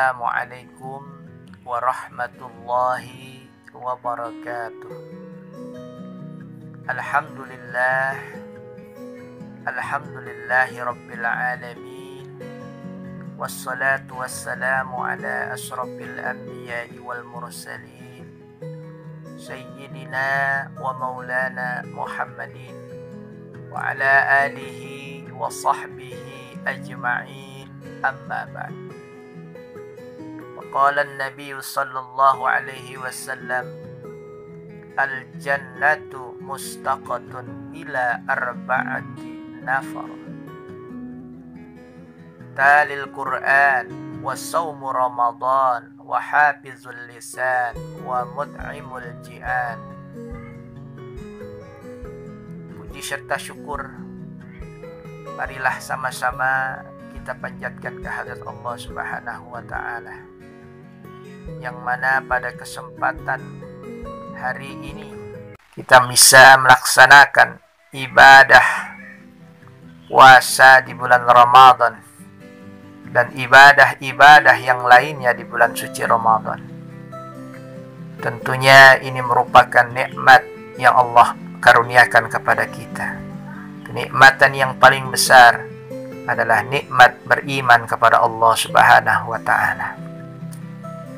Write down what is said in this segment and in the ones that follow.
Assalamualaikum warahmatullahi wabarakatuh. Alhamdulillahi rabbil alamin. Wassalatu wassalamu ala ashrafil anbiya'i wal mursalin, Sayyidina wa maulana Muhammadin wa ala alihi wa sahbihi ajma'in. Amma ba'd. Qala an-nabiy sallallahu alaihi wasallam, al-jannatu mustaqatun ila arba'ati nafar, talil Qur'an wa sawmu Ramadan wa hafizul lisan wa mut'imul ji'an. Puji serta syukur marilah sama-sama kita panjatkan kehadirat Allah Subhanahu wa ta'ala, yang mana pada kesempatan hari ini kita bisa melaksanakan ibadah puasa di bulan Ramadan dan ibadah-ibadah yang lainnya di bulan suci Ramadan. Tentunya ini merupakan nikmat yang Allah karuniakan kepada kita. Kenikmatan yang paling besar adalah nikmat beriman kepada Allah Subhanahu wa ta'ala.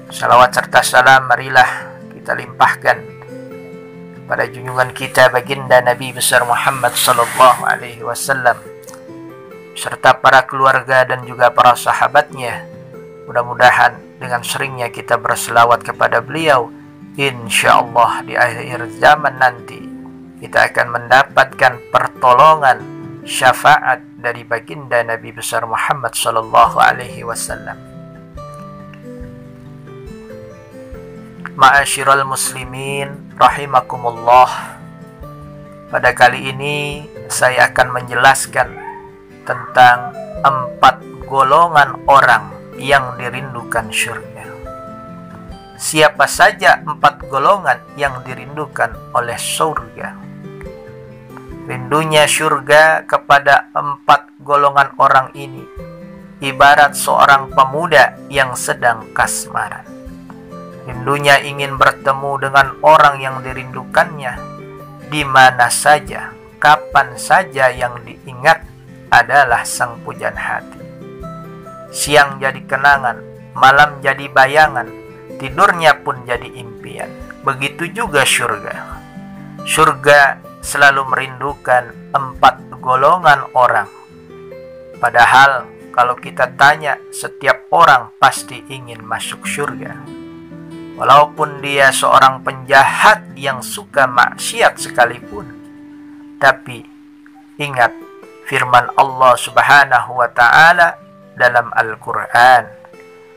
Salawat serta salam marilah kita limpahkan pada junjungan kita baginda Nabi besar Muhammad sallallahu alaihi wasallam serta para keluarga dan juga para sahabatnya. Mudah-mudahan dengan seringnya kita berselawat kepada beliau, insyaallah di akhir zaman nanti kita akan mendapatkan pertolongan syafaat dari baginda Nabi besar Muhammad sallallahu alaihi wasallam. Ma'asyiral muslimin rahimakumullah. Pada kali ini saya akan menjelaskan tentang 4 golongan orang yang dirindukan surga. Siapa saja 4 golongan yang dirindukan oleh surga? Rindunya surga kepada 4 golongan orang ini ibarat seorang pemuda yang sedang kasmaran. Rindunya ingin bertemu dengan orang yang dirindukannya di mana saja, kapan saja. Yang diingat adalah sang pujaan hati. Siang jadi kenangan, malam jadi bayangan, tidurnya pun jadi impian. Begitu juga surga. Surga selalu merindukan 4 golongan orang. Padahal kalau kita tanya, setiap orang pasti ingin masuk surga. Walaupun dia seorang penjahat yang suka maksiat sekalipun. Tapi ingat firman Allah Subhanahu wa ta'ala dalam Al-Quran,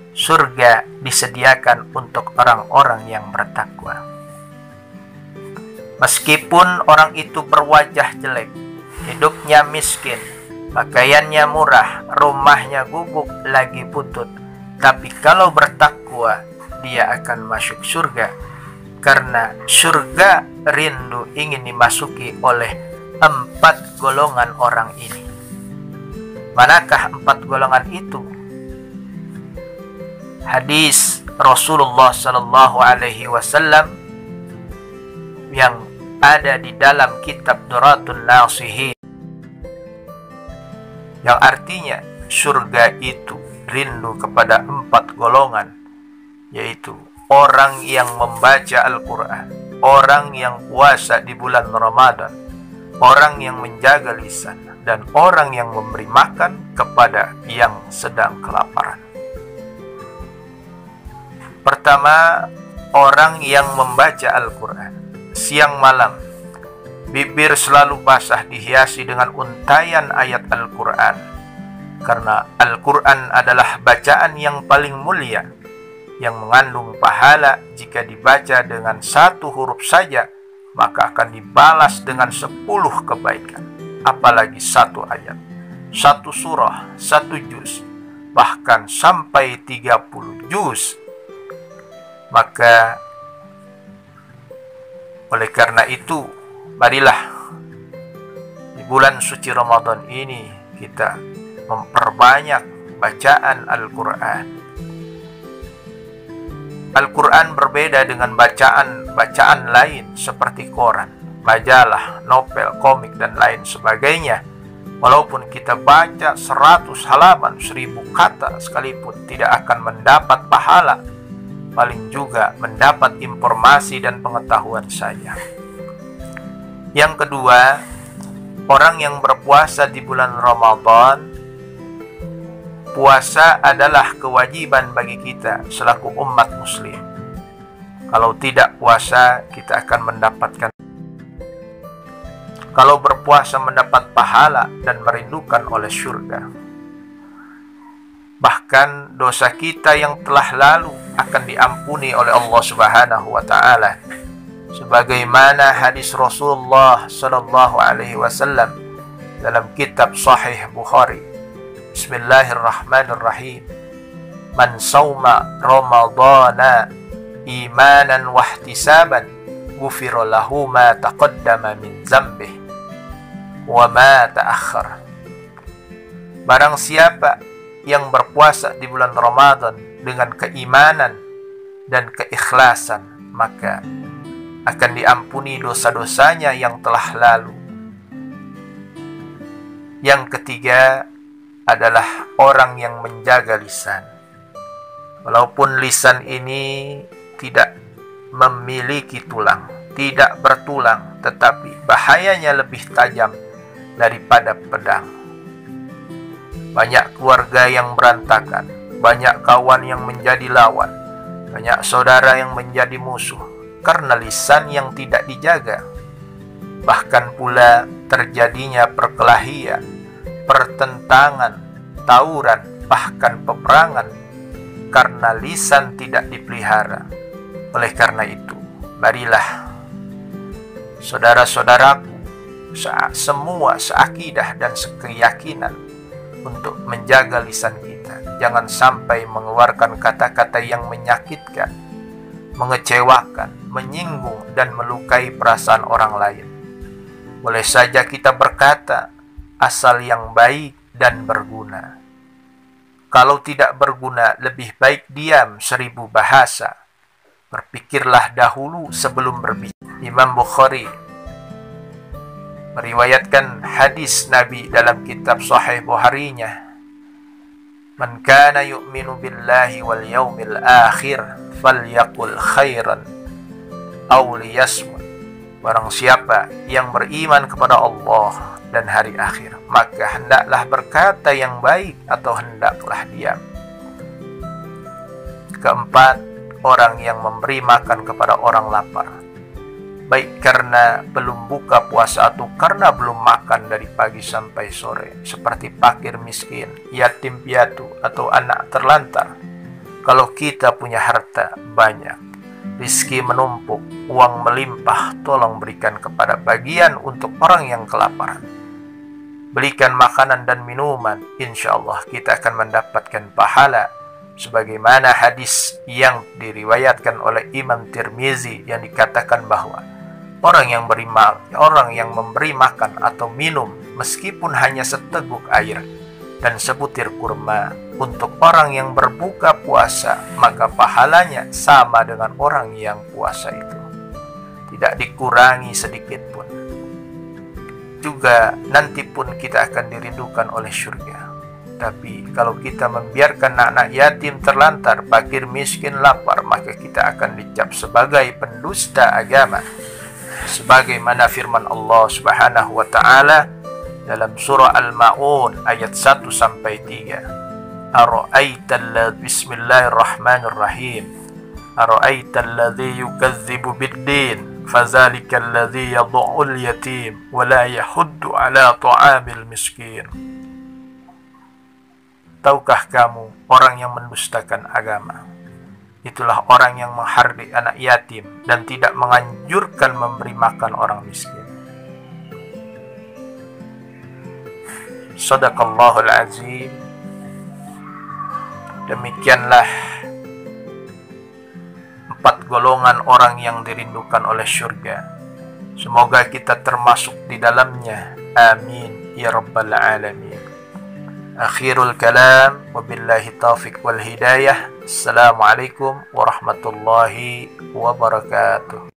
surga disediakan untuk orang-orang yang bertakwa. Meskipun orang itu berwajah jelek, hidupnya miskin, pakaiannya murah, rumahnya gubuk lagi butut, tapi kalau bertakwa, dia akan masuk surga. Karena surga rindu ingin dimasuki oleh 4 golongan orang ini. Manakah 4 golongan itu? Hadis Rasulullah sallallahu alaihi wasallam yang ada di dalam kitab Duratun Nasihin, yang artinya surga itu rindu kepada 4 golongan, yaitu orang yang membaca Al-Quran, orang yang puasa di bulan Ramadan, orang yang menjaga lisan, dan orang yang memberi makan kepada yang sedang kelaparan. Pertama, orang yang membaca Al-Quran. Siang malam, bibir selalu basah dihiasi dengan untayan ayat Al-Quran. Karena Al-Quran adalah bacaan yang paling mulia, yang mengandung pahala. Jika dibaca dengan 1 huruf saja, maka akan dibalas dengan 10 kebaikan. Apalagi 1 ayat, 1 surah, 1 juz, bahkan sampai 30 juz. Maka oleh karena itu, marilah di bulan suci Ramadan ini kita memperbanyak bacaan Al-Quran. Al-Quran berbeda dengan bacaan lain seperti koran, majalah, novel, komik, dan lain sebagainya. Walaupun kita baca 100 halaman, 1000 kata sekalipun, tidak akan mendapat pahala, paling juga mendapat informasi dan pengetahuan saja. Yang kedua, orang yang berpuasa di bulan Ramadan, puasa adalah kewajiban bagi kita selaku umat muslim. Kalau tidak puasa, kita akan mendapatkan. Kalau berpuasa mendapat pahala dan merindukan oleh surga. Bahkan dosa kita yang telah lalu akan diampuni oleh Allah Subhanahu wa taala. Sebagaimana hadis Rasulullah sallallahu alaihi wasallam dalam kitab Sahih Bukhari. Bismillahirrahmanirrahim. Man sauma Ramadana imanan wahtisaban ghufira lahu ma taqaddama min dzambihi wa ma ta'akhkhar. Barang siapa yang berpuasa di bulan Ramadan dengan keimanan dan keikhlasan, maka akan diampuni dosa-dosanya yang telah lalu. Yang ketiga adalah orang yang menjaga lisan. Walaupun lisan ini tidak memiliki tulang, tidak bertulang, tetapi bahayanya lebih tajam daripada pedang. Banyak keluarga yang berantakan, banyak kawan yang menjadi lawan, banyak saudara yang menjadi musuh karena lisan yang tidak dijaga. Bahkan pula terjadinya perkelahian, pertentangan, tawuran, bahkan peperangan karena lisan tidak dipelihara. Oleh karena itu, marilah saudara-saudaraku semua seakidah dan sekeyakinan untuk menjaga lisan kita. Jangan sampai mengeluarkan kata-kata yang menyakitkan, mengecewakan, menyinggung, dan melukai perasaan orang lain. Boleh saja kita berkata asal yang baik dan berguna. Kalau tidak berguna, lebih baik diam 1000 bahasa. Berpikirlah dahulu sebelum berbicara. Imam Bukhari meriwayatkan hadis Nabi dalam kitab Sahih Bukharinya. Man kana yu'minu billahi wal yawmil akhir falyaqul khairan aw liyasmut. Barang siapa yang beriman kepada Allah dan hari akhir, maka hendaklah berkata yang baik atau hendaklah diam. Keempat, orang yang memberi makan kepada orang lapar, baik karena belum buka puasa atau karena belum makan dari pagi sampai sore, seperti fakir miskin, yatim piatu, atau anak terlantar. Kalau kita punya harta banyak, rizki menumpuk, uang melimpah, tolong berikan kepada bagian untuk orang yang kelaparan. Belikan makanan dan minuman, insya Allah kita akan mendapatkan pahala. Sebagaimana hadis yang diriwayatkan oleh Imam Tirmizi yang dikatakan bahwa orang yang memberi makan atau minum meskipun hanya seteguk air dan sebutir kurma untuk orang yang berbuka puasa, maka pahalanya sama dengan orang yang puasa itu, tidak dikurangi sedikit pun. Juga nanti pun kita akan dirindukan oleh surga. Tapi kalau kita membiarkan anak yatim terlantar, fakir miskin lapar, maka kita akan dicap sebagai pendusta agama. Sebagaimana firman Allah Subhanahu wa taala dalam surah Al-Maun ayat 1 sampai 3. Bismillahirrahmanirrahim. Ara'aital ladzi yukadzibu bid-din fadzalikal ladzi yad'ul yatim wa la yahuddu 'ala ta'amil miskin. Tahukah kamu orang yang mendustakan agama? Itulah orang yang menghardik anak yatim dan tidak menganjurkan memberi makan orang miskin. Shadaqallahul azim. Demikianlah 4 golongan orang yang dirindukan oleh surga. Semoga kita termasuk di dalamnya. Amin ya rabbal alamin. Akhirul kalam, wabillahi taufiq wal hidayah. Assalamualaikum warahmatullahi wabarakatuh.